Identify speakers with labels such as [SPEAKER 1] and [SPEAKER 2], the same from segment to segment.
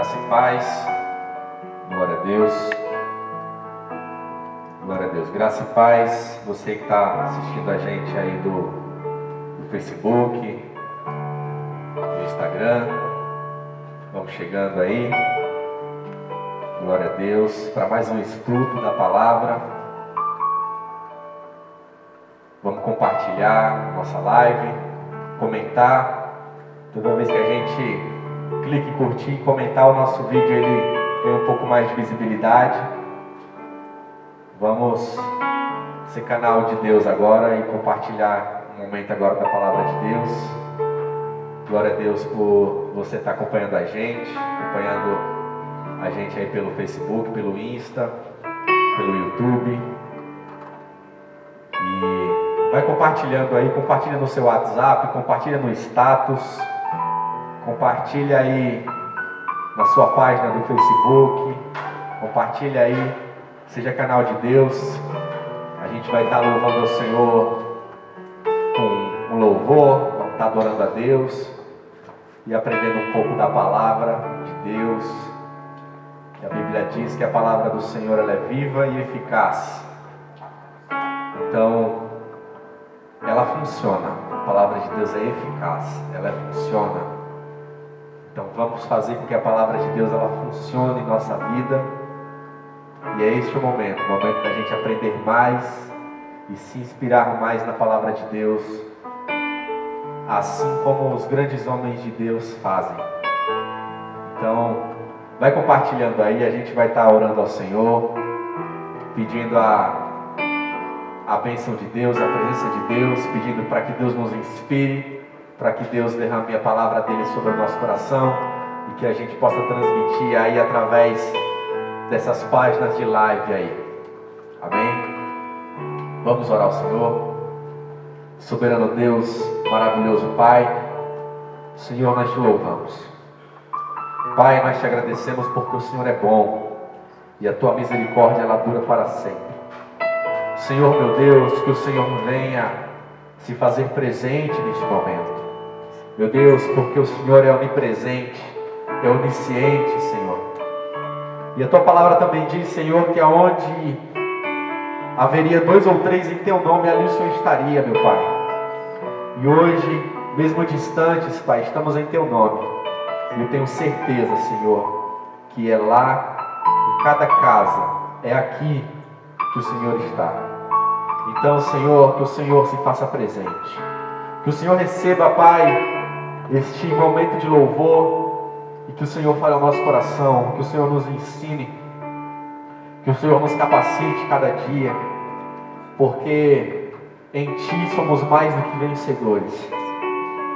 [SPEAKER 1] Graça e paz. Glória a Deus. Glória a Deus. Graça e paz. Você que está assistindo a gente aí do Facebook, do Instagram. Vamos chegando aí. Glória a Deus. Para mais um estudo da palavra. Vamos compartilhar a nossa live, comentar. Toda vez que a gente clica em curtir e comentar o nosso vídeo, ele tem um pouco mais de visibilidade. Vamos ser canal de Deus agora e compartilhar um momento agora da palavra de Deus. Glória a Deus por você estar acompanhando a gente aí pelo Facebook, pelo Insta, pelo YouTube. E vai compartilhando aí, compartilha no seu WhatsApp, compartilha no status, compartilha aí na sua página do Facebook, compartilha aí, seja canal de Deus. A gente vai estar louvando ao Senhor com um louvor, vamos estar adorando a Deus e aprendendo um pouco da palavra de Deus. A Bíblia diz que a palavra do Senhor ela é viva e eficaz. Então, ela funciona. A palavra de Deus é eficaz, ela funciona. Então vamos fazer com que a palavra de Deus ela funcione em nossa vida. E é este o momento da gente aprender mais e se inspirar mais na palavra de Deus, assim como os grandes homens de Deus fazem. Então, vai compartilhando aí, a gente vai estar orando ao Senhor, pedindo a bênção de Deus, a presença de Deus, pedindo para que Deus nos inspire, para que Deus derrame a palavra dele sobre o nosso coração e que a gente possa transmitir aí através dessas páginas de live aí. Amém? Vamos orar ao Senhor. Soberano Deus, maravilhoso Pai, Senhor, nós te louvamos. Pai, nós te agradecemos porque o Senhor é bom e a tua misericórdia ela dura para sempre. Senhor meu Deus, que o Senhor venha se fazer presente neste momento. Meu Deus, porque o Senhor é onipresente, é onisciente, Senhor. E a tua palavra também diz, Senhor, que aonde haveria 2 ou 3 em teu nome, ali o Senhor estaria, meu Pai. E hoje, mesmo distantes, Pai, estamos em teu nome. E eu tenho certeza, Senhor, que é lá, em cada casa, é aqui que o Senhor está. Então, Senhor, que o Senhor se faça presente. Que o Senhor receba, Pai, este momento de louvor e que o Senhor fale ao nosso coração, que o Senhor nos ensine, que o Senhor nos capacite cada dia, porque em Ti somos mais do que vencedores.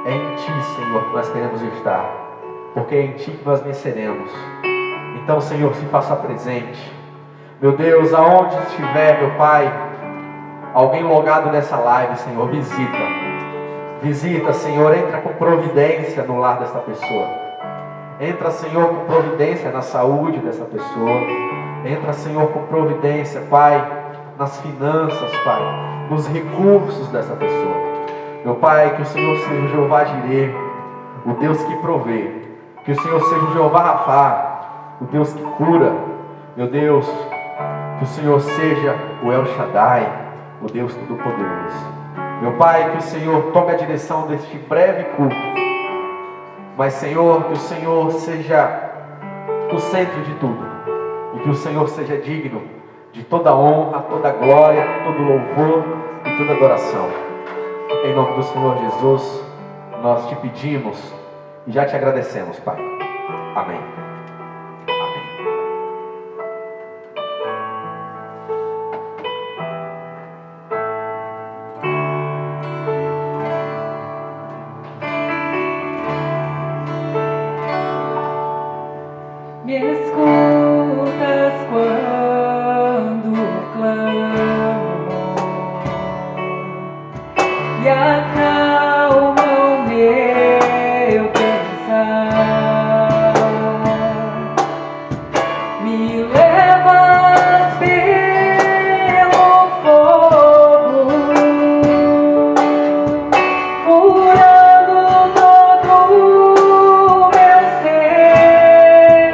[SPEAKER 1] É em Ti, Senhor, que nós queremos estar, porque é em Ti que nós venceremos. Então, Senhor, se faça presente. Meu Deus, aonde estiver, meu Pai, alguém logado nessa live, Senhor, visita. Visita, Senhor, entra com providência no lar dessa pessoa. Entra, Senhor, com providência na saúde dessa pessoa. Entra, Senhor, com providência, Pai, nas finanças, Pai, nos recursos dessa pessoa. Meu Pai, que o Senhor seja o Jeová Jireh, o Deus que provê. Que o Senhor seja o Jeová Rafá, o Deus que cura. Meu Deus, que o Senhor seja o El Shaddai, o Deus Todo-Poderoso. Meu Pai, que o Senhor tome a direção deste breve culto. Mas, Senhor, que o Senhor seja o centro de tudo. E que o Senhor seja digno de toda honra, toda glória, todo louvor e toda adoração. Em nome do Senhor Jesus, nós te pedimos e já te agradecemos, Pai. Amém.
[SPEAKER 2] Curando todo meu ser.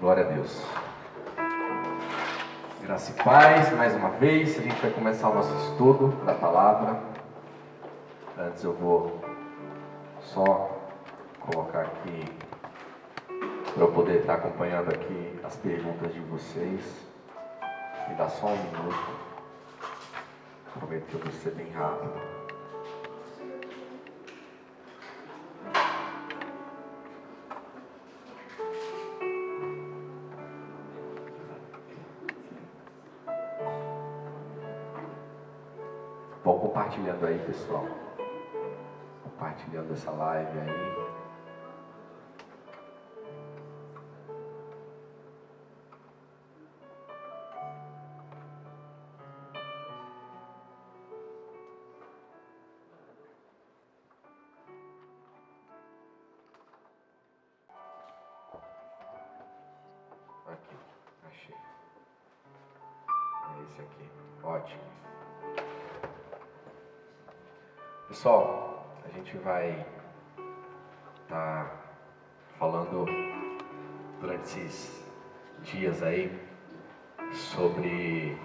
[SPEAKER 1] Glória a Deus. Graça e paz, mais uma vez, a gente vai começar o nosso estudo da palavra. Antes eu vou só colocar aqui, para eu poder estar acompanhando aqui as perguntas de vocês. Me dá só um minuto. Prometo que eu vou ser bem rápido. Vão compartilhando aí, pessoal. Compartilhando essa live aí. Aqui, achei. É esse aqui. Ótimo. Pessoal, a gente vai estar falando durante esses dias aí sobre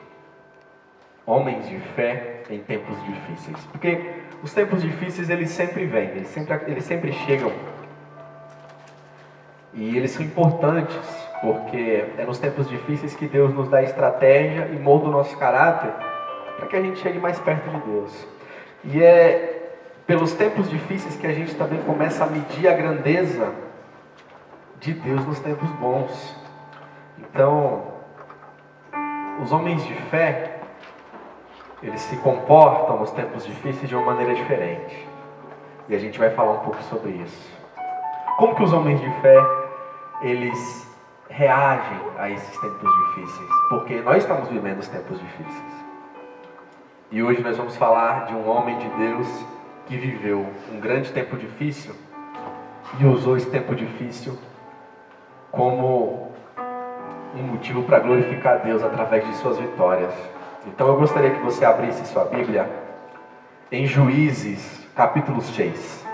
[SPEAKER 1] homens de fé em tempos difíceis. Porque os tempos difíceis, eles sempre vêm, eles sempre chegam. E eles são importantes, porque é nos tempos difíceis que Deus nos dá estratégia e molda o nosso caráter para que a gente chegue mais perto de Deus. E é pelos tempos difíceis que a gente também começa a medir a grandeza de Deus nos tempos bons. Então, os homens de fé, eles se comportam nos tempos difíceis de uma maneira diferente. E a gente vai falar um pouco sobre isso. Como que os homens de fé, eles reagem a esses tempos difíceis? Porque nós estamos vivendo os tempos difíceis. E hoje nós vamos falar de um homem de Deus que viveu um grande tempo difícil e usou esse tempo difícil como um motivo para glorificar a Deus através de suas vitórias. Então eu gostaria que você abrisse sua Bíblia em Juízes, capítulo 6.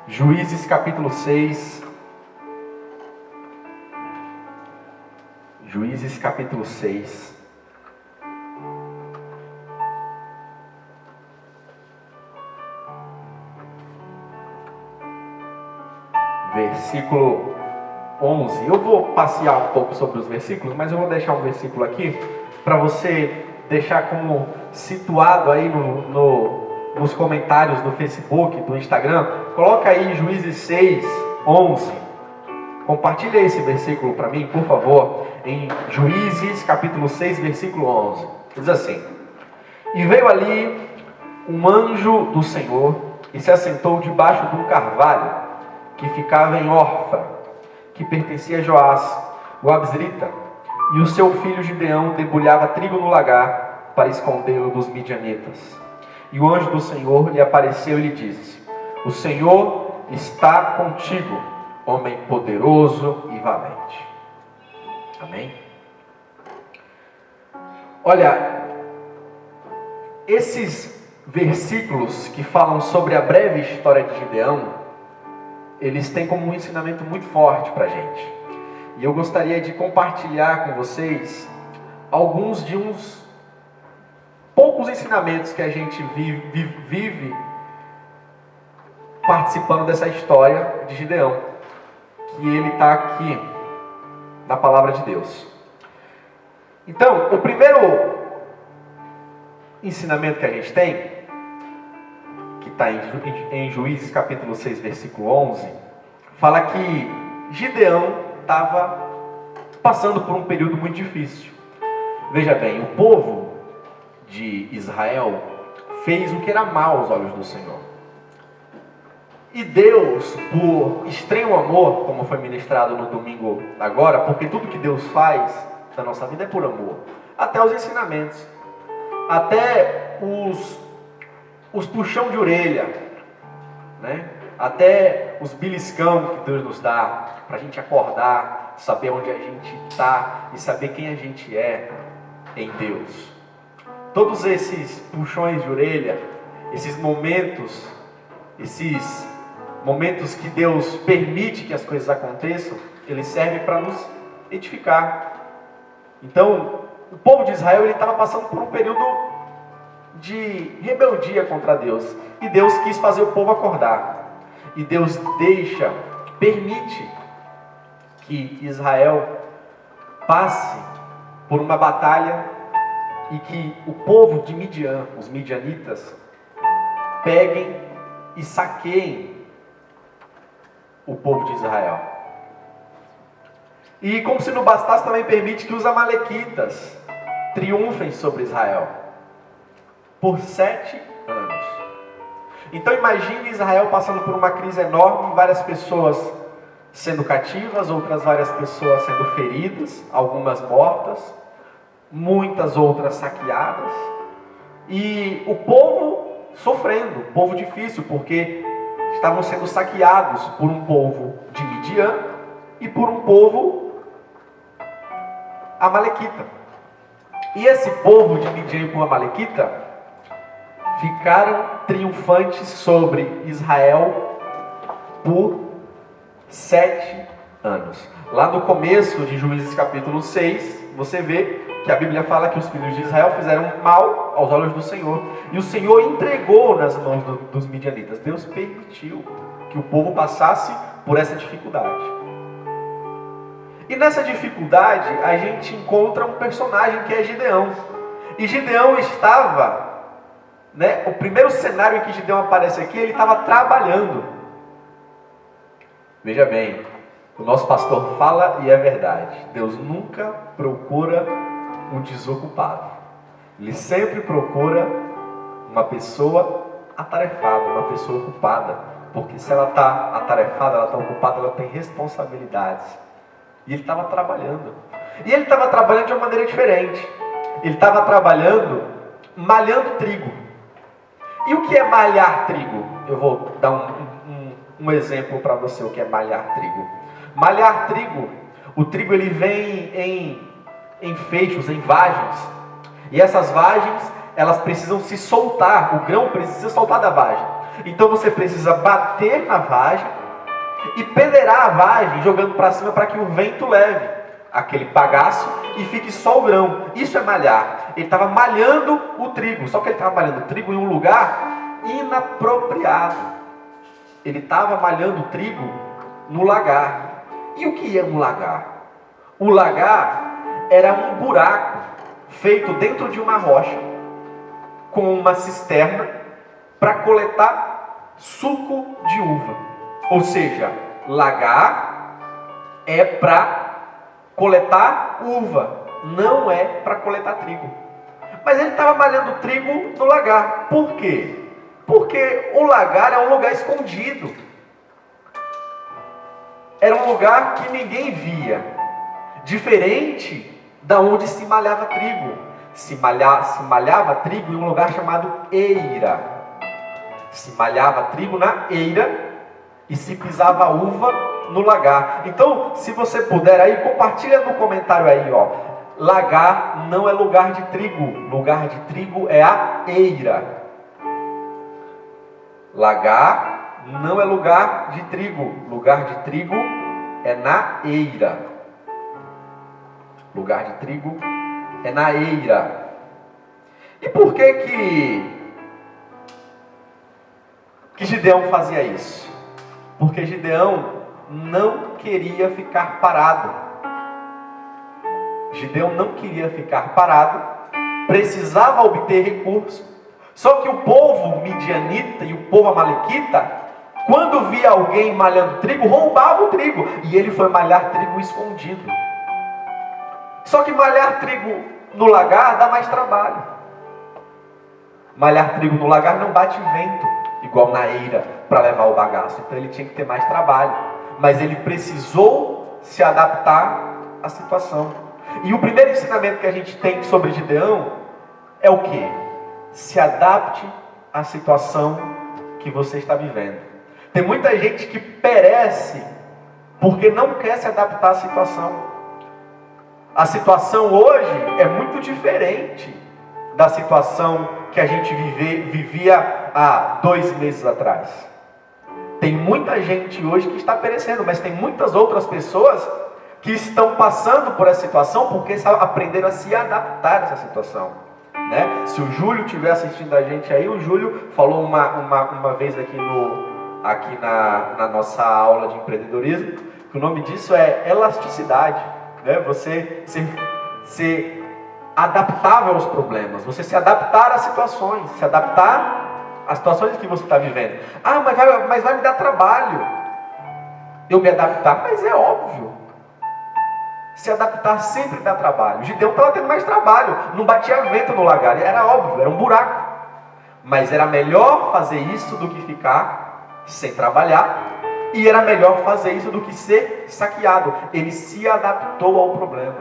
[SPEAKER 1] Juízes, capítulo 6. Juízes, capítulo 6. Versículo 11. Eu vou passear um pouco sobre os versículos, mas eu vou deixar um versículo aqui para você deixar como situado aí nos comentários do Facebook, do Instagram. Coloca aí Juízes 6, 11. Compartilha esse versículo para mim, por favor, em Juízes capítulo 6, versículo 11. Diz assim: E veio ali um anjo do Senhor e se assentou debaixo de um carvalho que ficava em Orfa, que pertencia a Joás, o Absrita, e o seu filho Gideão debulhava trigo no lagar para escondê-lo dos midianitas. E o anjo do Senhor lhe apareceu e lhe disse: O Senhor está contigo, homem poderoso e valente. Amém? Olha, esses versículos que falam sobre a breve história de Gideão, eles têm como um ensinamento muito forte para a gente. E eu gostaria de compartilhar com vocês alguns de uns poucos ensinamentos que a gente vive participando dessa história de Gideão, que ele está aqui na palavra de Deus. Então, o primeiro ensinamento que a gente tem, que está em Juízes capítulo 6, versículo 11, fala que Gideão estava passando por um período muito difícil. Veja bem, o povo de Israel fez o que era mal aos olhos do Senhor. E Deus, por extremo amor, como foi ministrado no domingo agora, porque tudo que Deus faz na nossa vida é por amor, até os ensinamentos, até os puxão de orelha, né? Até os beliscão que Deus nos dá, para a gente acordar, saber onde a gente está e saber quem a gente é em Deus. Todos esses puxões de orelha, esses momentos que Deus permite que as coisas aconteçam, eles servem para nos edificar. Então, o povo de Israel estava passando por um período de rebeldia contra Deus, e Deus quis fazer o povo acordar, e Deus permite que Israel passe por uma batalha, e que o povo de Midian, os midianitas, peguem e saqueiem o povo de Israel. E como se não bastasse, também permite que os amalequitas triunfem sobre Israel por 7 anos. Então imagine Israel passando por uma crise enorme, várias pessoas sendo cativas, outras várias pessoas sendo feridas, algumas mortas, muitas outras saqueadas, e o povo sofrendo, povo difícil, porque estavam sendo saqueados por um povo de Midian e por um povo amalequita. E esse povo de Midian e o povo amalequita ficaram triunfantes sobre Israel por 7 anos. Lá no começo de Juízes capítulo 6, você vê que a Bíblia fala que os filhos de Israel fizeram mal aos olhos do Senhor. E o Senhor entregou nas mãos dos midianitas. Deus permitiu que o povo passasse por essa dificuldade. E nessa dificuldade, a gente encontra um personagem que é Gideão. E Gideão estava, o primeiro cenário em que Gideão aparece aqui, ele estava trabalhando. Veja bem, o nosso pastor fala e é verdade. Deus nunca procura um desocupado. Ele sempre procura uma pessoa atarefada, uma pessoa ocupada. Porque se ela está atarefada, ela está ocupada, ela tem responsabilidades. E ele estava trabalhando. E ele estava trabalhando de uma maneira diferente. Ele estava trabalhando malhando trigo. E o que é malhar trigo? Eu vou dar um exemplo para você o que é malhar trigo. Malhar trigo, o trigo ele vem em feixes, em vagens. E essas vagens, elas precisam se soltar. O grão precisa soltar da vagem. Então você precisa bater na vagem e peneirar a vagem, jogando para cima para que o vento leve aquele bagaço e fique só o grão. Isso é malhar. Ele estava malhando o trigo, só que ele estava malhando o trigo em um lugar inapropriado. Ele estava malhando o trigo no lagar. E o que é um lagar? O lagar era um buraco feito dentro de uma rocha com uma cisterna para coletar suco de uva. Ou seja, lagar é para coletar uva, não é para coletar trigo. Mas ele estava malhando trigo no lagar. Por quê? Porque o lagar é um lugar escondido. Era um lugar que ninguém via. Diferente da onde se malhava trigo. Se malhava trigo em um lugar chamado eira. Se malhava trigo na eira e se pisava uva no lagar. Então, se você puder aí, compartilha no comentário aí, ó. Lagar não é lugar de trigo. Lugar de trigo é a eira. Lagar não é lugar de trigo. Lugar de trigo é na eira. Lugar de trigo é na eira. E por que Gideão fazia isso? Porque Gideão não queria ficar parado. Gideão não queria ficar parado, precisava obter recursos. Só que o povo midianita e o povo amalequita, quando via alguém malhando trigo, roubava o trigo. E ele foi malhar trigo escondido. Só que malhar trigo no lagar dá mais trabalho. Malhar trigo no lagar não bate vento, igual na eira, para levar o bagaço. Então ele tinha que ter mais trabalho. Mas ele precisou se adaptar à situação. E o primeiro ensinamento que a gente tem sobre Gideão é o quê? Se adapte à situação que você está vivendo. Tem muita gente que perece porque não quer se adaptar à situação. A situação hoje é muito diferente da situação que a gente vivia há 2 meses atrás. Tem muita gente hoje que está perecendo, mas tem muitas outras pessoas que estão passando por essa situação porque aprenderam a se adaptar a essa situação, né? Se o Júlio estiver assistindo a gente aí, o Júlio falou uma vez aqui na nossa aula de empreendedorismo, que o nome disso é elasticidade, né? Você ser adaptável aos problemas, você se adaptar às situações, se adaptar às situações que você está vivendo. Ah, mas vai me dar trabalho eu me adaptar. Mas é óbvio, se adaptar sempre dá trabalho. Gideão estava tendo mais trabalho, não batia vento no lagar, era óbvio, era um buraco. Mas era melhor fazer isso do que ficar sem trabalhar, e era melhor fazer isso do que ser saqueado. Ele se adaptou ao problema.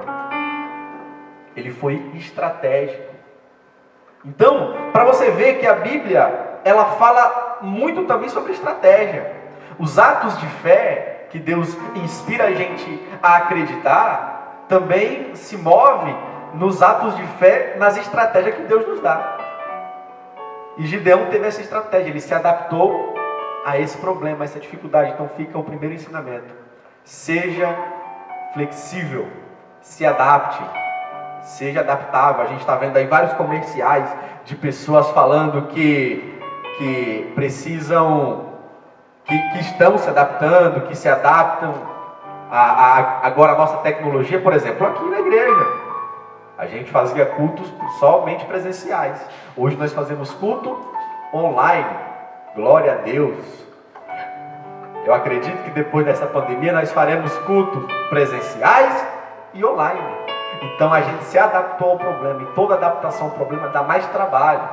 [SPEAKER 1] Ele foi estratégico. Então, para você ver que a Bíblia, ela fala muito também sobre estratégia. Os atos de fé que Deus inspira a gente a acreditar, também se move nos atos de fé, nas estratégias que Deus nos dá. E Gideão teve essa estratégia, ele se adaptou a esse problema, a essa dificuldade. Então fica o primeiro ensinamento: seja flexível, se adapte, seja adaptável. A gente está vendo aí vários comerciais de pessoas falando que precisam, que estão se adaptando, que se adaptam agora a nossa tecnologia. Por exemplo, aqui na igreja a gente fazia cultos somente presenciais. Hoje nós fazemos culto online. Glória a Deus. Eu acredito que depois dessa pandemia nós faremos cultos presenciais e online. Então a gente se adaptou ao problema. E toda adaptação ao problema dá mais trabalho.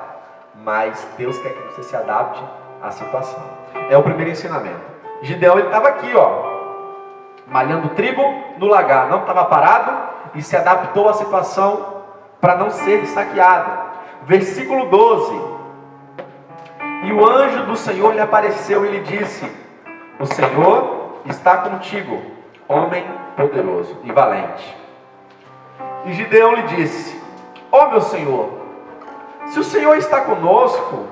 [SPEAKER 1] Mas Deus quer que você se adapte à situação. É o primeiro ensinamento. Gideão, ele estava aqui, malhando trigo no lagar. Não estava parado e se adaptou à situação para não ser saqueado. Versículo 12. E o anjo do Senhor lhe apareceu e lhe disse: o Senhor está contigo, homem poderoso e valente. E Gideão lhe disse: ó meu Senhor, se o Senhor está conosco,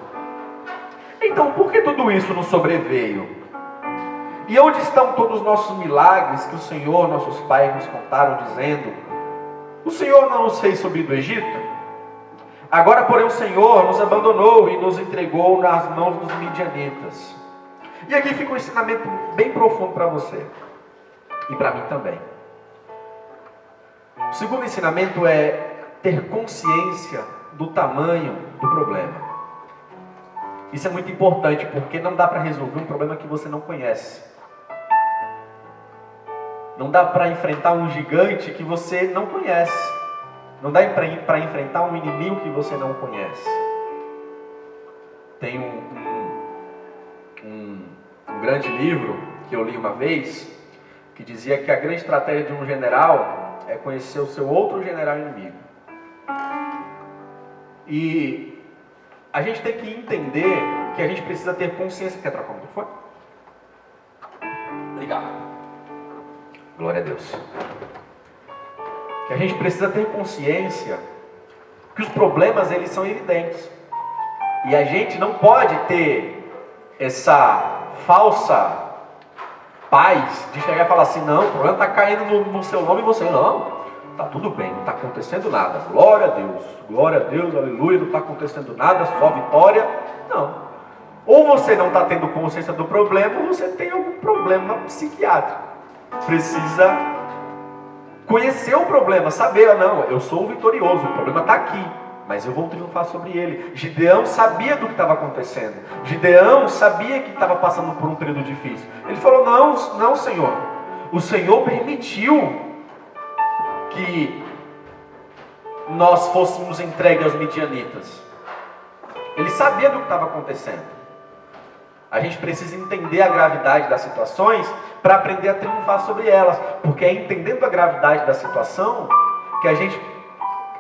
[SPEAKER 1] então por que tudo isso nos sobreveio? E onde estão todos os nossos milagres que o Senhor, nossos pais, nos contaram, dizendo: o Senhor não nos fez subir do Egito? Agora, porém, o Senhor nos abandonou e nos entregou nas mãos dos midianitas. E aqui fica um ensinamento bem profundo para você e para mim também. O segundo ensinamento é ter consciência do tamanho do problema. Isso é muito importante, porque não dá para resolver um problema que você não conhece. Não dá para enfrentar um gigante que você não conhece. Não dá para enfrentar um inimigo que você não conhece. Tem um grande livro que eu li uma vez, que dizia que a grande estratégia de um general é conhecer o seu outro general inimigo. E a gente tem que entender que a gente precisa ter consciência. Quer trocar o microfone? Obrigado. Glória a Deus. Que a gente precisa ter consciência que os problemas, eles são evidentes. E a gente não pode ter essa falsa paz de chegar e falar assim: não, o problema está caindo no seu nome e você não. Está tudo bem, não está acontecendo nada. Glória a Deus, aleluia, não está acontecendo nada, só vitória. Não. Ou você não está tendo consciência do problema, ou você tem algum problema psiquiátrico. Precisa conhecer o problema, saber: não, eu sou o vitorioso, o problema está aqui, mas eu vou triunfar sobre ele. Gideão sabia do que estava acontecendo. Gideão sabia que estava passando por um período difícil. Ele falou: não, Senhor, o Senhor permitiu que nós fôssemos entregues aos midianitas. Ele sabia do que estava acontecendo. A gente precisa entender a gravidade das situações para aprender a triunfar sobre elas. Porque é entendendo a gravidade da situação que a gente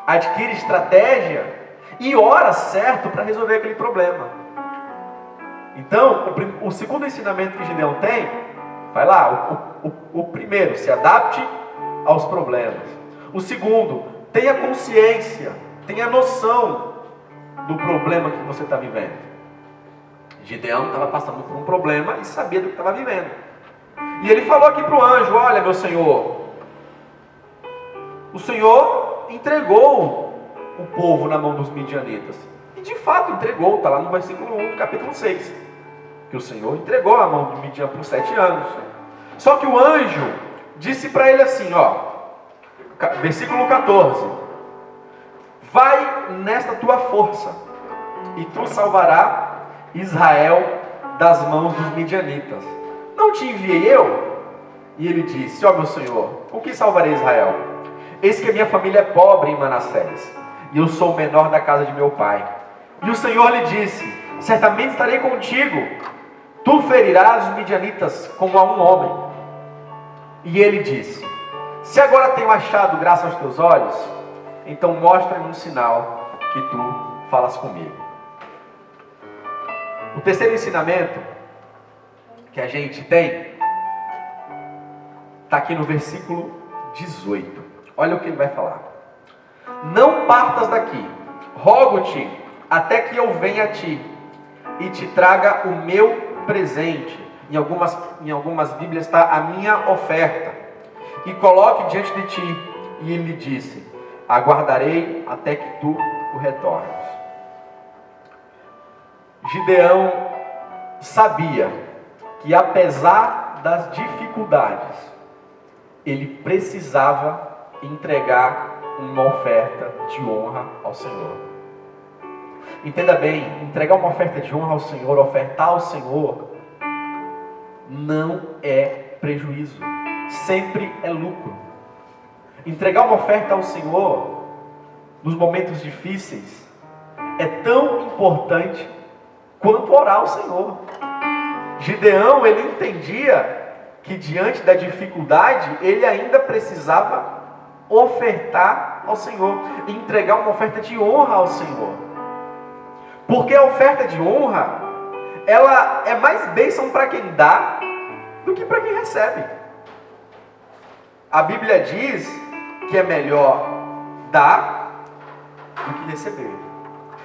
[SPEAKER 1] adquire estratégia e hora certo para resolver aquele problema. Então, o segundo ensinamento que Gideão tem, vai lá, o primeiro, se adapte aos problemas. O segundo, tenha consciência, tenha noção do problema que você está vivendo. Gideão estava passando por um problema e sabia do que estava vivendo. E ele falou aqui para o anjo: olha, meu senhor, o Senhor entregou o povo na mão dos midianitas. E de fato entregou, está lá no versículo 1 do capítulo 6. Que o Senhor entregou a mão do Midian por 7 anos. Só que o anjo disse para ele assim, versículo 14: vai nesta tua força, e tu salvarás Israel das mãos dos midianitas. Não te enviei eu? E ele disse: ó meu Senhor, com que salvarei Israel? Eis que a minha família é pobre em Manassés, e eu sou o menor da casa de meu pai. E o Senhor lhe disse: certamente estarei contigo, tu ferirás os midianitas como a um homem. E ele disse: se agora tenho achado graça aos teus olhos, então mostra-me um sinal que tu falas comigo. O terceiro ensinamento que a gente tem está aqui no versículo 18. Olha o que ele vai falar. Não partas daqui, rogo-te, até que eu venha a ti, e te traga o meu presente. Em algumas Bíblias está a minha oferta. E coloque diante de ti. E ele lhe disse: aguardarei até que tu o retornes. Gideão sabia que apesar das dificuldades, ele precisava entregar uma oferta de honra ao Senhor. Entenda bem, entregar uma oferta de honra ao Senhor, ofertar ao Senhor, não é prejuízo, sempre é lucro. Entregar uma oferta ao Senhor, nos momentos difíceis, é tão importante quanto orar ao Senhor. Gideão, ele entendia que diante da dificuldade, ele ainda precisava ofertar ao Senhor, entregar uma oferta de honra ao Senhor. Porque a oferta de honra, ela é mais bênção para quem dá do que para quem recebe. A Bíblia diz que é melhor dar do que receber.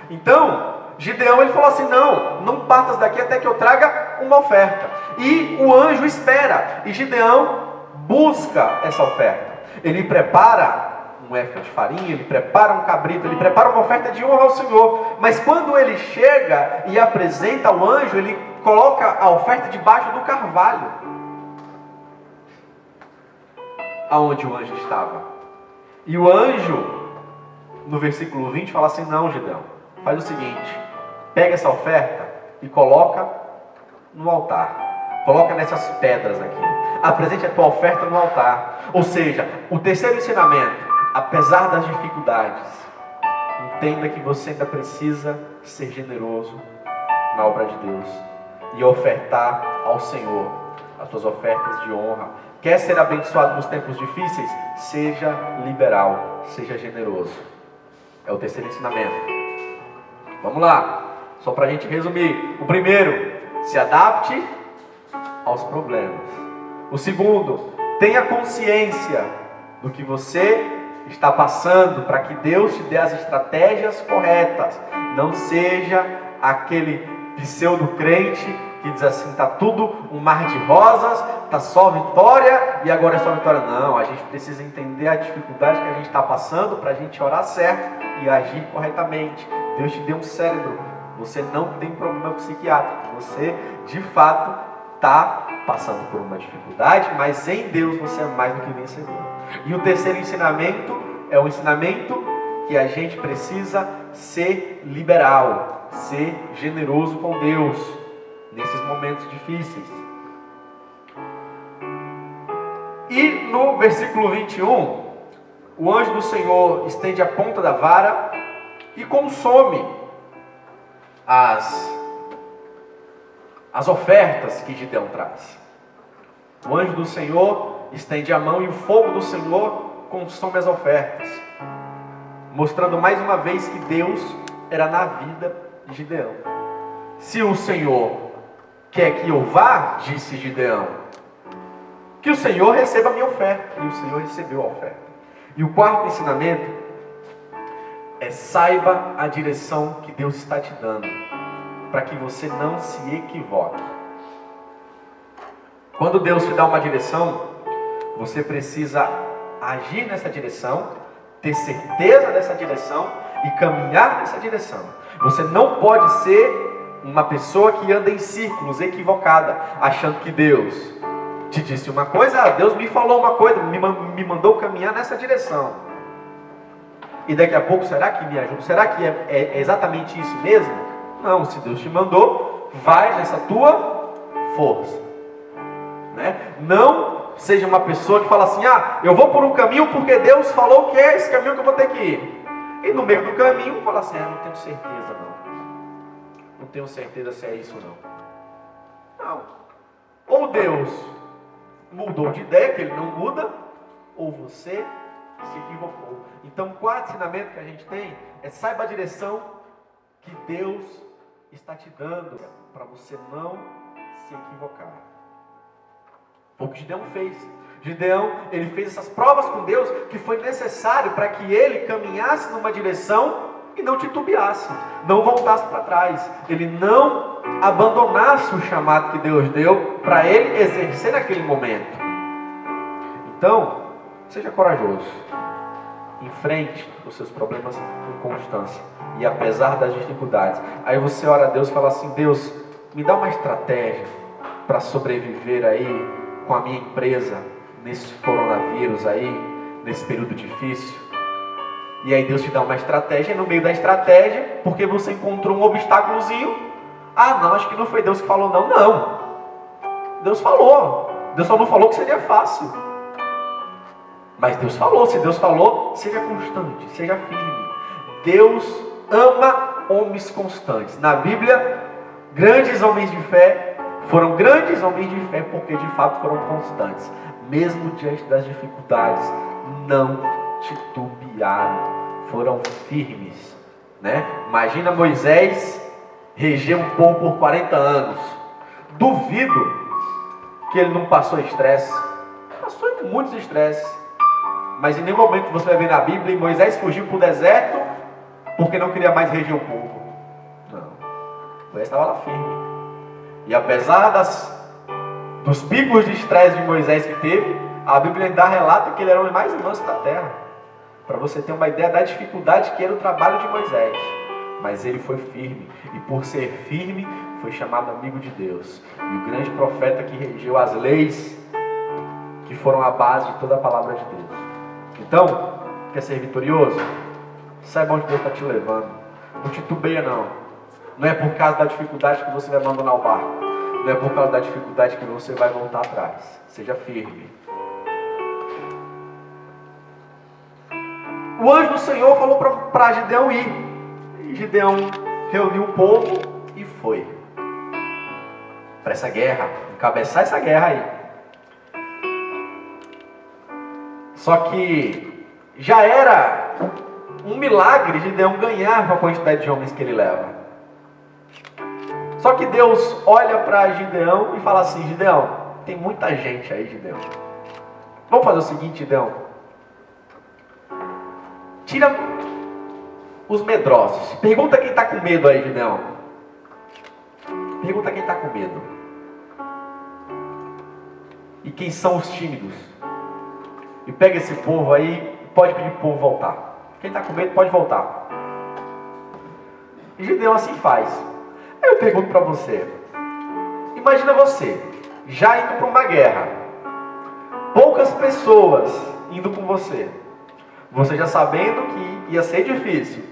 [SPEAKER 1] Então, Gideão, ele falou assim: não partas daqui até que eu traga uma oferta. E o anjo espera, e Gideão busca essa oferta. Ele prepara um efa de farinha, ele prepara um cabrito, ele prepara uma oferta de honra ao Senhor. Mas quando ele chega e apresenta ao anjo, ele coloca a oferta debaixo do carvalho, aonde o anjo estava. E o anjo, no versículo 20, fala assim: não, Gideão, faz o seguinte, pega essa oferta e coloca no altar. Coloca nessas pedras aqui. Apresente a tua oferta no altar. Ou seja, o terceiro ensinamento: apesar das dificuldades, entenda que você ainda precisa ser generoso na obra de Deus e ofertar ao Senhor as suas ofertas de honra. Quer ser abençoado nos tempos difíceis? Seja liberal, seja generoso. É o terceiro ensinamento. Vamos lá, só para a gente resumir. O primeiro: se adapte aos problemas. O segundo: tenha consciência do que você está passando, para que Deus te dê as estratégias corretas. Não seja aquele pseudo-crente que diz assim: está tudo um mar de rosas, está só vitória e agora é só vitória. Não, a gente precisa entender a dificuldade que a gente está passando para a gente orar certo e agir corretamente. Deus te deu um cérebro, você não tem problema psiquiátrico, você de fato está passando por uma dificuldade, mas em Deus você é mais do que vencedor. E o terceiro ensinamento é o ensinamento que a gente precisa ser liberal, ser generoso com Deus nesses momentos difíceis. E no versículo 21, o anjo do Senhor estende a ponta da vara e consome as ofertas que Gideão traz. O anjo do Senhor estende a mão e o fogo do Senhor consome as ofertas, mostrando mais uma vez que Deus era na vida de Gideão. Se o Senhor quer que eu vá, disse Gideão, que o Senhor receba a minha oferta. E o Senhor recebeu a oferta. E o quarto ensinamento é: saiba a direção que Deus está te dando, para que você não se equivoque. Quando Deus te dá uma direção, você precisa agir nessa direção, ter certeza dessa direção e caminhar nessa direção. Você não pode ser uma pessoa que anda em círculos, equivocada, achando que Deus te disse uma coisa, Deus me falou uma coisa, me mandou caminhar nessa direção. E daqui a pouco, será que me ajuda? Será que é exatamente isso mesmo? Não, se Deus te mandou, vai nessa tua força. Né? Não seja uma pessoa que fala assim: eu vou por um caminho porque Deus falou que é esse caminho que eu vou ter que ir. E no meio do caminho fala assim: não tenho certeza não. Não tenho certeza se é isso não. Não. Ou Deus mudou de ideia, que Ele não muda, ou você se equivocou. Então o quarto ensinamento que a gente tem é: saiba a direção que Deus está te dando, para você não se equivocar. Foi o que Gideão fez. Gideão, ele fez essas provas com Deus que foi necessário para que ele caminhasse numa direção e não titubeasse, não voltasse para trás. Ele não abandonasse o chamado que Deus deu para ele exercer naquele momento. Então, seja corajoso. Enfrente os seus problemas com constância. E apesar das dificuldades. Aí você ora a Deus e fala assim: Deus, me dá uma estratégia para sobreviver aí com a minha empresa nesse coronavírus aí, nesse período difícil. E aí Deus te dá uma estratégia, e no meio da estratégia, porque você encontrou um obstáculozinho, não, acho que não foi Deus que falou não. Não, Deus falou. Deus só não falou que seria fácil, mas Deus falou. Se Deus falou, seja constante, seja firme. Deus ama homens constantes. Na Bíblia, grandes homens de fé foram grandes homens de fé porque de fato foram constantes. Mesmo diante das dificuldades, não titubearam, foram firmes, né? Imagina Moisés reger um povo por 40 anos. Duvido que ele não passou estresse. Passou em muitos estresses. Mas em nenhum momento você vai ver na Bíblia Moisés fugiu para o deserto porque não queria mais reger o povo. Não. Moisés estava lá firme. E apesar dos picos de estresse de Moisés que teve, a Bíblia ainda relata que ele era o homem mais manso da terra. Para você ter uma ideia da dificuldade que era o trabalho de Moisés. Mas ele foi firme. E por ser firme, foi chamado amigo de Deus. E o grande profeta que regeu as leis, que foram a base de toda a palavra de Deus. Então, quer ser vitorioso? Saiba onde Deus está te levando. Não titubeia não. Não é por causa da dificuldade que você vai abandonar o barco. Não é por causa da dificuldade que você vai voltar atrás. Seja firme. O anjo do Senhor falou para Gideão ir. E Gideão reuniu o povo e foi para essa guerra, encabeçar essa guerra aí. Só que já era um milagre Gideão ganhar com a quantidade de homens que ele leva. Só que Deus olha para Gideão e fala assim: Gideão, tem muita gente aí, Gideão. Vamos fazer o seguinte, Gideão. Tira os medrosos. Pergunta quem está com medo aí, Gideão. Pergunta quem está com medo. E quem são os tímidos. E pega esse povo aí, pode pedir para o povo voltar. Quem está com medo pode voltar. E Gideão assim faz. Aí eu pergunto para você. Imagina você, já indo para uma guerra. Poucas pessoas indo com você. Você já sabendo que ia ser difícil.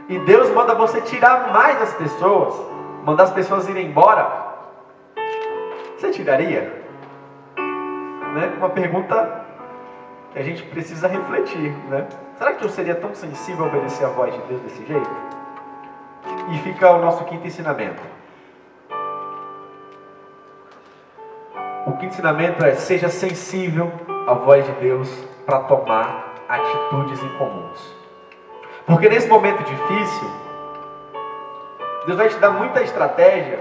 [SPEAKER 1] E Deus manda você tirar mais as pessoas. Mandar as pessoas irem embora. Você tiraria? Né? Uma pergunta que a gente precisa refletir, né? Será que eu seria tão sensível a obedecer a voz de Deus desse jeito? E fica o nosso quinto ensinamento. O quinto ensinamento é: seja sensível à voz de Deus para tomar atitudes incomuns. Porque nesse momento difícil, Deus vai te dar muita estratégia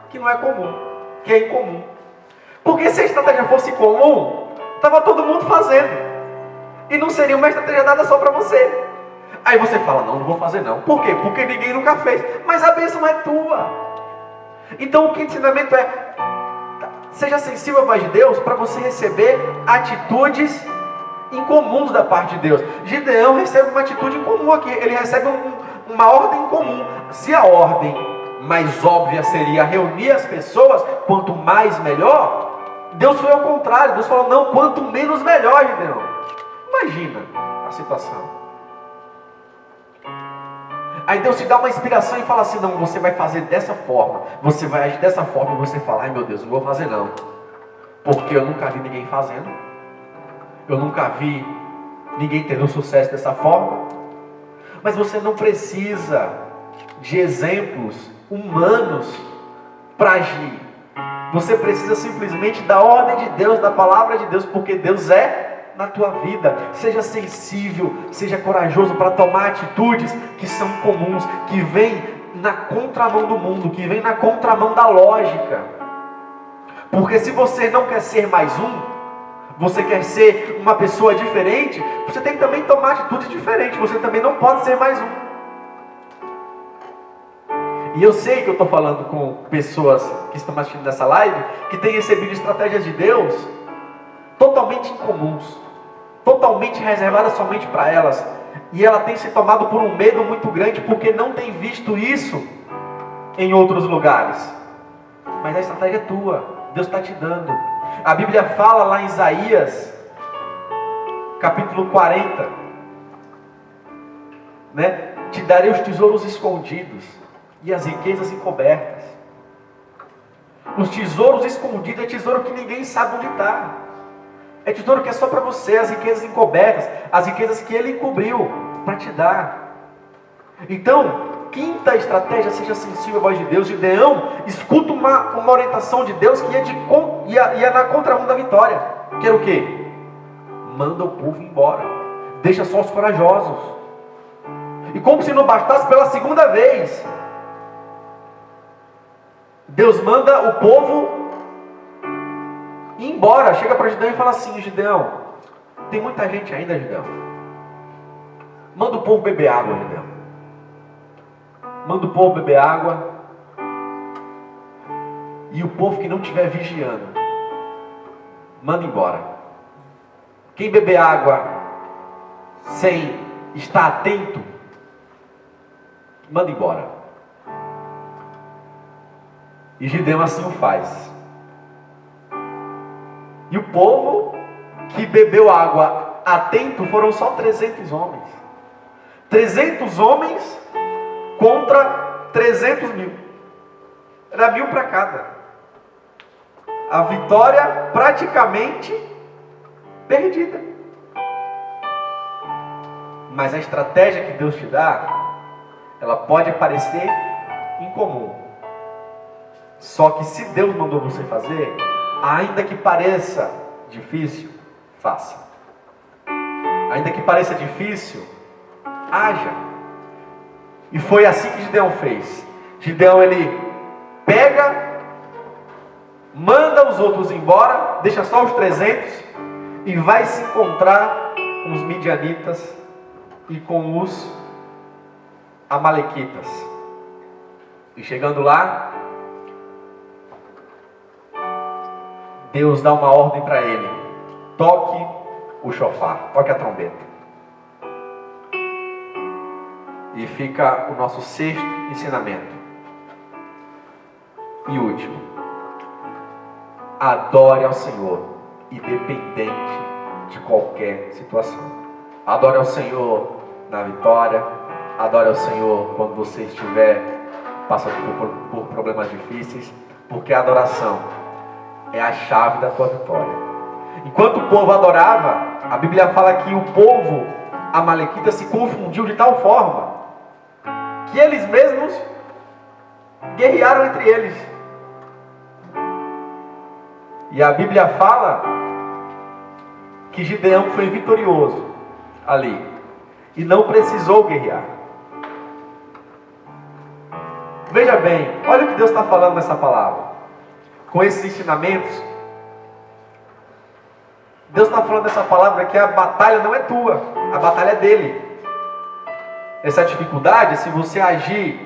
[SPEAKER 1] que não é comum, que é incomum. Porque se a estratégia fosse comum, estava todo mundo fazendo. E não seria uma estratégia dada só para você. Aí você fala: não vou fazer não. Por quê? Porque ninguém nunca fez. Mas a bênção é tua. Então o quinto ensinamento é: seja sensível à voz de Deus para você receber atitudes incomuns da parte de Deus. Gideão recebe uma atitude incomum aqui. Ele recebe uma ordem incomum. Se a ordem mais óbvia seria reunir as pessoas, quanto mais melhor, Deus foi ao contrário. Deus falou: não, quanto menos melhor, Gideão. Imagina a situação. Aí Deus te dá uma inspiração e fala assim: não, você vai fazer dessa forma, você vai agir dessa forma. E você fala: ai meu Deus, não vou fazer não, porque eu nunca vi ninguém fazendo, eu nunca vi ninguém tendo sucesso dessa forma. Mas você não precisa de exemplos humanos para agir. Você precisa simplesmente da ordem de Deus, da palavra de Deus, porque Deus é na tua vida. Seja sensível, seja corajoso para tomar atitudes que são comuns, que vêm na contramão do mundo, que vêm na contramão da lógica. Porque se você não quer ser mais um, você quer ser uma pessoa diferente, você tem que também tomar atitude diferente. Você também não pode ser mais um. E eu sei que eu estou falando com pessoas que estão assistindo nessa live, que têm recebido estratégias de Deus totalmente incomuns, totalmente reservadas somente para elas. E ela tem se tomado por um medo muito grande, porque não tem visto isso em outros lugares. Mas a estratégia é tua, Deus está te dando. A Bíblia fala lá em Isaías, capítulo 40, né? Te darei os tesouros escondidos e as riquezas encobertas. Os tesouros escondidos é tesouro que ninguém sabe onde está. É tesouro que é só para você. As riquezas encobertas, as riquezas que Ele encobriu para te dar. Então, quinta estratégia: seja sensível à voz de Deus. Gideão escuta uma orientação de Deus que ia na contramão da vitória. Que era o quê? Manda o povo embora, deixa só os corajosos. E como se não bastasse, pela segunda vez, Deus manda o povo ir embora. Chega para Gideão e fala assim: Gideão, tem muita gente ainda, Gideão. Manda o povo beber água, Gideão. Manda o povo beber água. E o povo que não estiver vigiando, manda embora. Quem beber água sem estar atento, manda embora. E Gideão assim o faz. E o povo que bebeu água atento foram só 300 homens. 300 homens contra 300 mil. Era 1000 para cada. A vitória praticamente perdida. Mas a estratégia que Deus te dá, ela pode parecer incomum. Só que se Deus mandou você fazer, ainda que pareça difícil, faça. Ainda que pareça difícil, haja. E foi assim que Gideão fez. Gideão, ele pega, manda os outros embora, deixa só os 300 e vai se encontrar com os midianitas e com os amalequitas. E chegando lá, Deus dá uma ordem para ele: toque o chofar, toque a trombeta. E fica o nosso sexto ensinamento e último: adore ao Senhor, independente de qualquer situação. Adore ao Senhor na vitória, adore ao Senhor quando você estiver passando por problemas difíceis, porque a adoração é a chave da tua vitória. Enquanto o povo adorava, a Bíblia fala que o povo amalequita se confundiu de tal forma que eles mesmos guerrearam entre eles. E a Bíblia fala que Gideão foi vitorioso ali e não precisou guerrear. Veja bem, olha o que Deus está falando nessa palavra. Com esses ensinamentos, Deus está falando nessa palavra que a batalha não é tua, a batalha é dele. Essa dificuldade, se você agir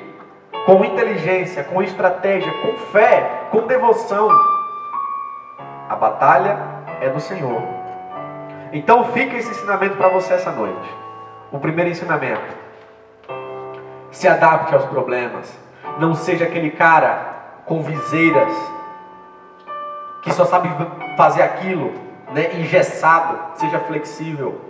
[SPEAKER 1] com inteligência, com estratégia, com fé, com devoção, a batalha é do Senhor. Então fica esse ensinamento para você essa noite. O primeiro ensinamento: se adapte aos problemas. Não seja aquele cara com viseiras que só sabe fazer aquilo, né, engessado. Seja flexível,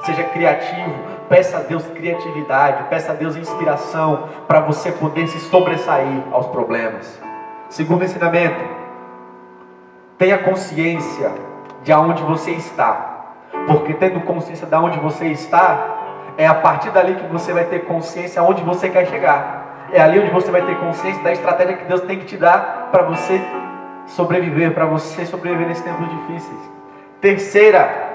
[SPEAKER 1] seja criativo. Peça a Deus criatividade, peça a Deus inspiração para você poder se sobressair aos problemas. Segundo ensinamento: tenha consciência de aonde você está, porque tendo consciência de onde você está, é a partir dali que você vai ter consciência aonde você quer chegar. É ali onde você vai ter consciência da estratégia que Deus tem que te dar para você sobreviver, nesses tempos difíceis. Terceira,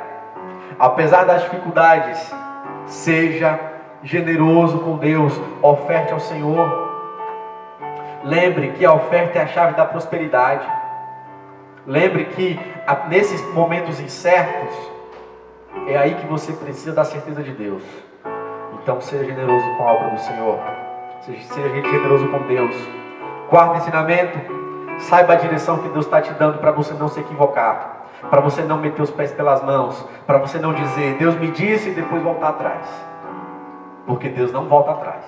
[SPEAKER 1] apesar das dificuldades, seja generoso com Deus, oferte ao Senhor. Lembre que a oferta é a chave da prosperidade. Lembre que nesses momentos incertos, é aí que você precisa da certeza de Deus. Então seja generoso com a obra do Senhor. Seja generoso com Deus. Quarto ensinamento: saiba a direção que Deus está te dando para você não se equivocar, para você não meter os pés pelas mãos, para você não dizer, Deus me disse, e depois voltar atrás. Porque Deus não volta atrás.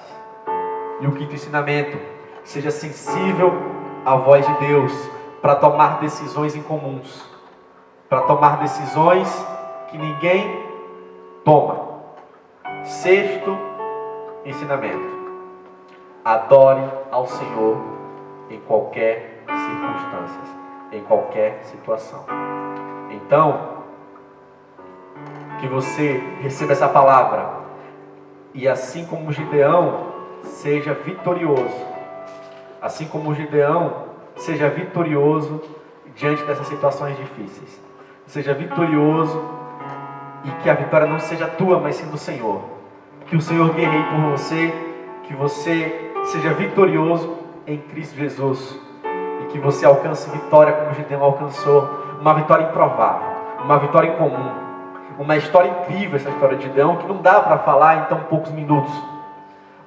[SPEAKER 1] E o quinto ensinamento: seja sensível à voz de Deus para tomar decisões incomuns, para tomar decisões que ninguém toma. Sexto ensinamento: adore ao Senhor em qualquer circunstância, em qualquer situação. Então, que você receba essa palavra e, assim como Gideão, seja vitorioso. Assim como Gideão, seja vitorioso diante dessas situações difíceis. Seja vitorioso e que a vitória não seja tua, mas sim do Senhor. Que o Senhor guerreie por você, que você seja vitorioso em Cristo Jesus e que você alcance vitória como Gideão alcançou, uma vitória improvável, uma vitória incomum, uma história incrível, essa história de Gideão, que não dá para falar em tão poucos minutos,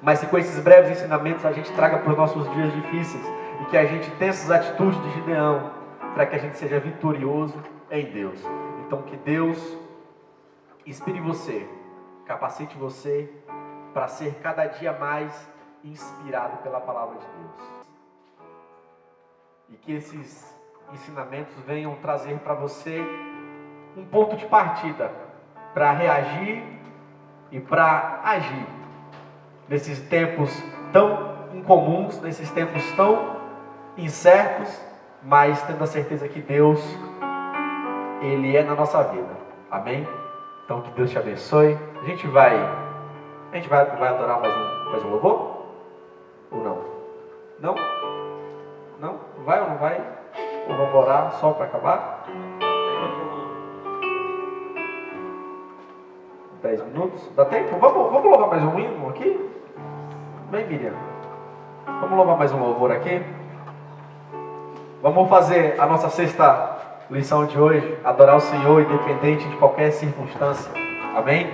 [SPEAKER 1] mas que com esses breves ensinamentos a gente traga para os nossos dias difíceis e que a gente tenha essas atitudes de Gideão para que a gente seja vitorioso em Deus. Então que Deus inspire você, capacite você para ser cada dia mais inspirado pela palavra de Deus. E que esses ensinamentos venham trazer para você um ponto de partida para reagir e para agir nesses tempos tão incomuns, nesses tempos tão incertos, mas tendo a certeza que Deus, Ele é na nossa vida. Amém? Então que Deus te abençoe. A gente vai adorar mais um louvor? Ou não? Não? Não? Vai ou não vai? Ou vamos orar só para acabar? 10 minutos? Dá tempo? Vamos louvar mais um hino aqui? Bem, Miriam. Vamos louvar mais um louvor aqui? Vamos fazer a nossa sexta lição de hoje. Adorar o Senhor independente de qualquer circunstância. Amém?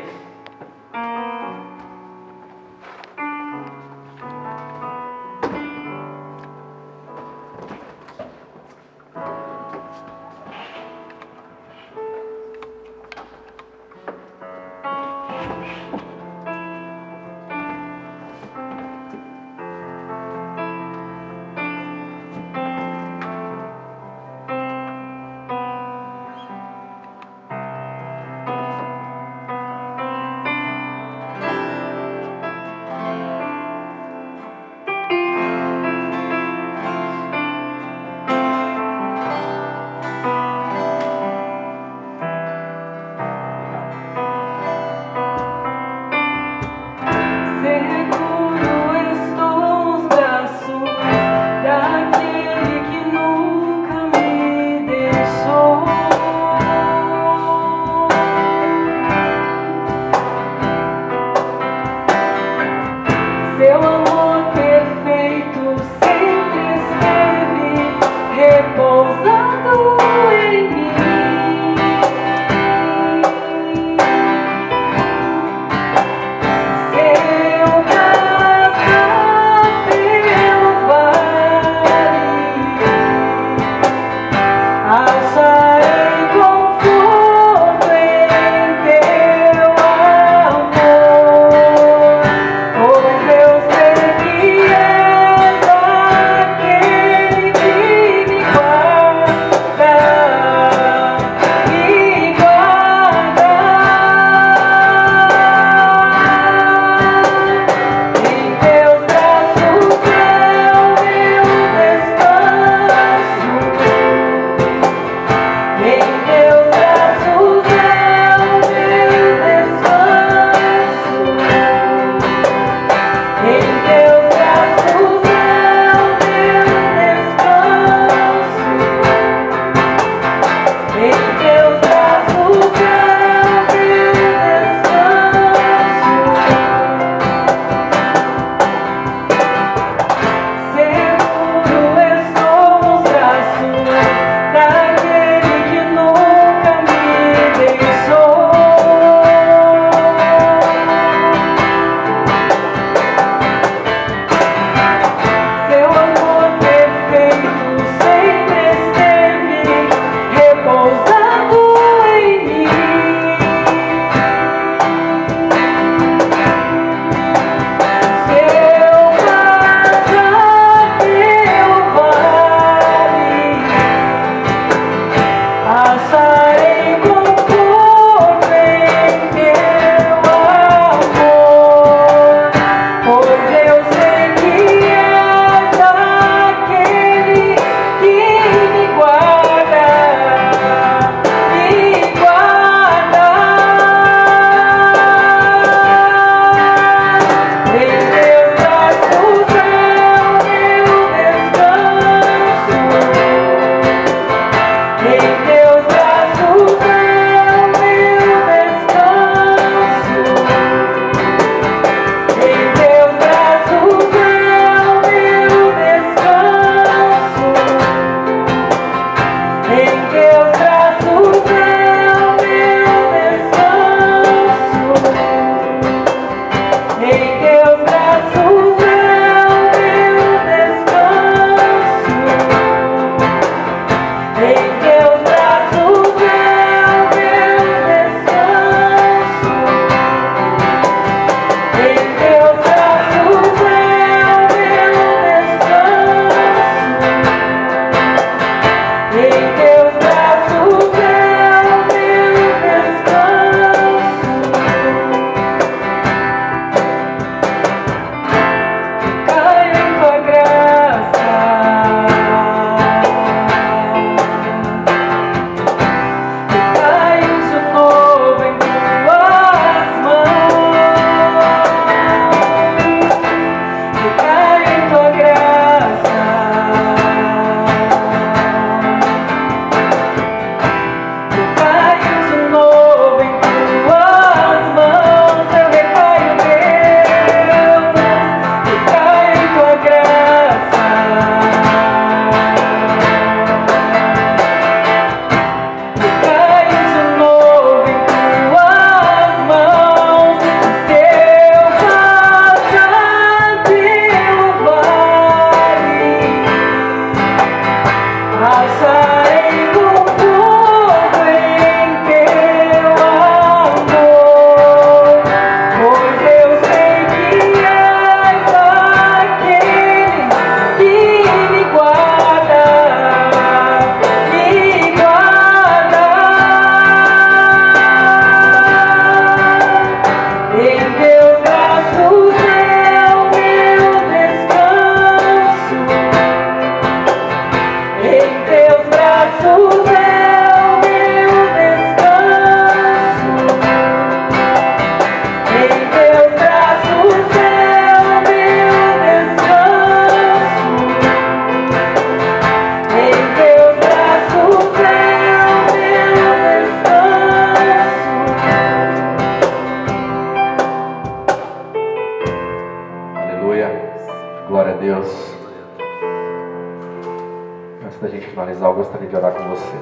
[SPEAKER 1] Mas eu gostaria de orar com você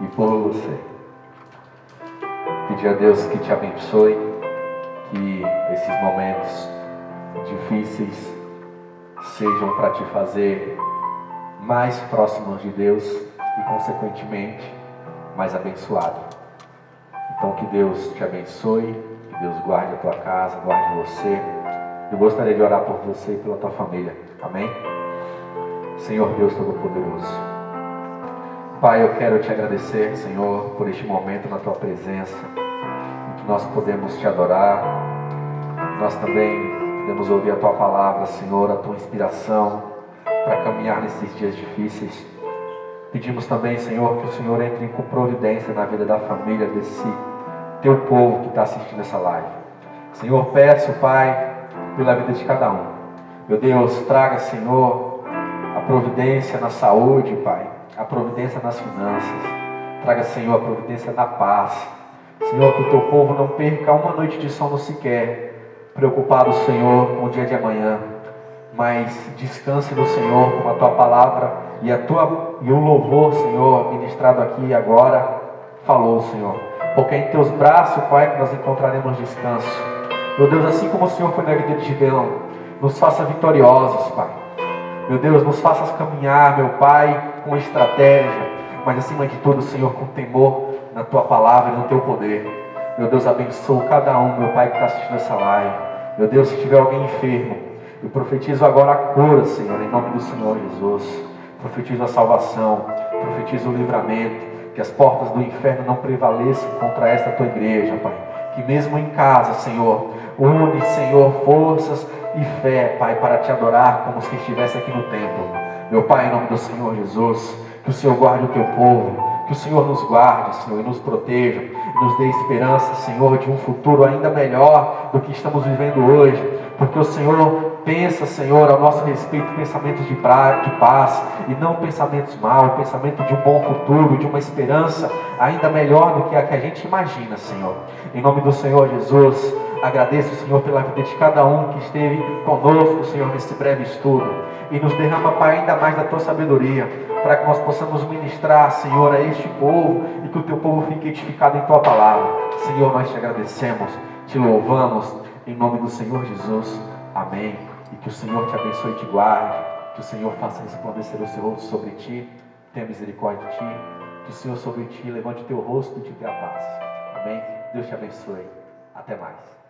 [SPEAKER 1] e por você. Pedir a Deus que te abençoe, que esses momentos difíceis sejam para te fazer mais próximos de Deus e, consequentemente, mais abençoado. Então, que Deus te abençoe, que Deus guarde a tua casa, guarde você. Eu gostaria de orar por você e pela tua família. Amém? Senhor Deus Todo-Poderoso, Pai, eu quero te agradecer, Senhor, por este momento na tua presença, em que nós podemos te adorar. Nós também podemos ouvir a tua palavra, Senhor, a tua inspiração para caminhar nesses dias difíceis. Pedimos também, Senhor, que o Senhor entre com providência na vida da família desse teu povo que está assistindo essa live. Senhor, peço, Pai, pela vida de cada um. Meu Deus, traga, Senhor, a providência na saúde, Pai, a providência nas finanças. Traga, Senhor, a providência na paz. Senhor, que o teu povo não perca uma noite de sono sequer, preocupado, Senhor, com o dia de amanhã. Mas descanse no Senhor com a tua palavra e o louvor, Senhor, ministrado aqui e agora, falou, Senhor. Porque é em teus braços, Pai, que nós encontraremos descanso. Meu Deus, assim como o Senhor foi na vida de Gideão, nos faça vitoriosos, Pai. Meu Deus, nos faças caminhar, meu Pai, com estratégia, mas acima de tudo, Senhor, com temor na tua palavra e no teu poder. Meu Deus, abençoa cada um, meu Pai, que está assistindo essa live. Meu Deus, se tiver alguém enfermo, eu profetizo agora a cura, Senhor, em nome do Senhor Jesus. Profetizo a salvação, profetizo o livramento, que as portas do inferno não prevaleçam contra esta tua igreja, Pai. Que mesmo em casa, Senhor, une, Senhor, forças e fé, Pai, para te adorar como se estivesse aqui no templo. Meu Pai, em nome do Senhor Jesus, que o Senhor guarde o teu povo, que o Senhor nos guarde, Senhor, e nos proteja, e nos dê esperança, Senhor, de um futuro ainda melhor do que estamos vivendo hoje, porque o Senhor pensa, Senhor, ao nosso respeito, pensamentos de paz, e não pensamentos maus, pensamento de um bom futuro, de uma esperança ainda melhor do que a gente imagina, Senhor. Em nome do Senhor Jesus, agradeço, Senhor, pela vida de cada um que esteve conosco, Senhor, nesse breve estudo, e nos derrama, Pai, ainda mais da tua sabedoria, para que nós possamos ministrar, Senhor, a este povo, e que o teu povo fique edificado em tua palavra. Senhor, nós te agradecemos, te louvamos, em nome do Senhor Jesus. Amém. E que o Senhor te abençoe e te guarde, que o Senhor faça resplandecer o seu rosto sobre ti, tenha misericórdia de ti, que o Senhor sobre ti levante o teu rosto e te dê a paz. Amém. Deus te abençoe. Até mais.